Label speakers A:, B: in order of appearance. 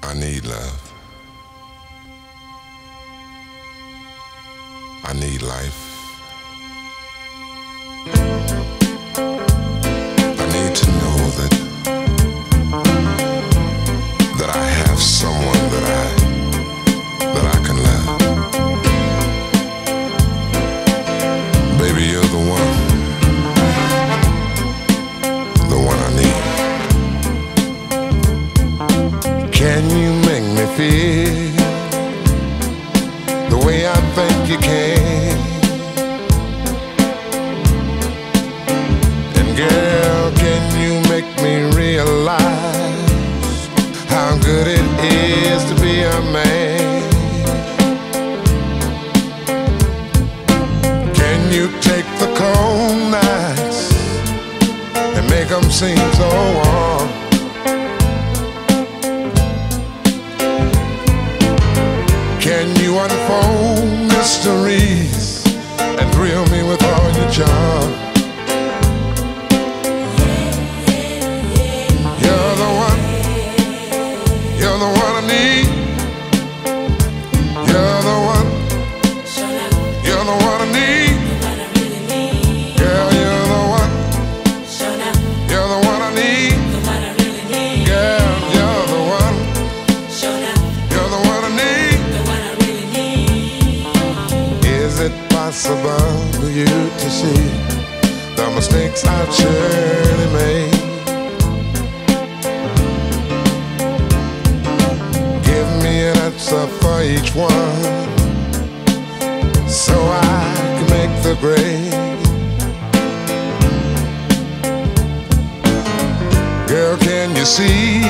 A: I need love. I need life. I need to know that I have someone that I can love. Baby, you're the one I need. Can you make me feel the way I think you can? And girl, can you make me realize how good it is to be a man? Can you take the cold nights and make them seem so warm? Can you unfold mysteries and thrill me with all your charm? You're the one I need. You're the one I need. Girl, you're the one I need. Girl, you're the one I need. Is it possible for you to see the mistakes I've surely made? Give me an answer for each one, so I can make the grade. Girl, can you see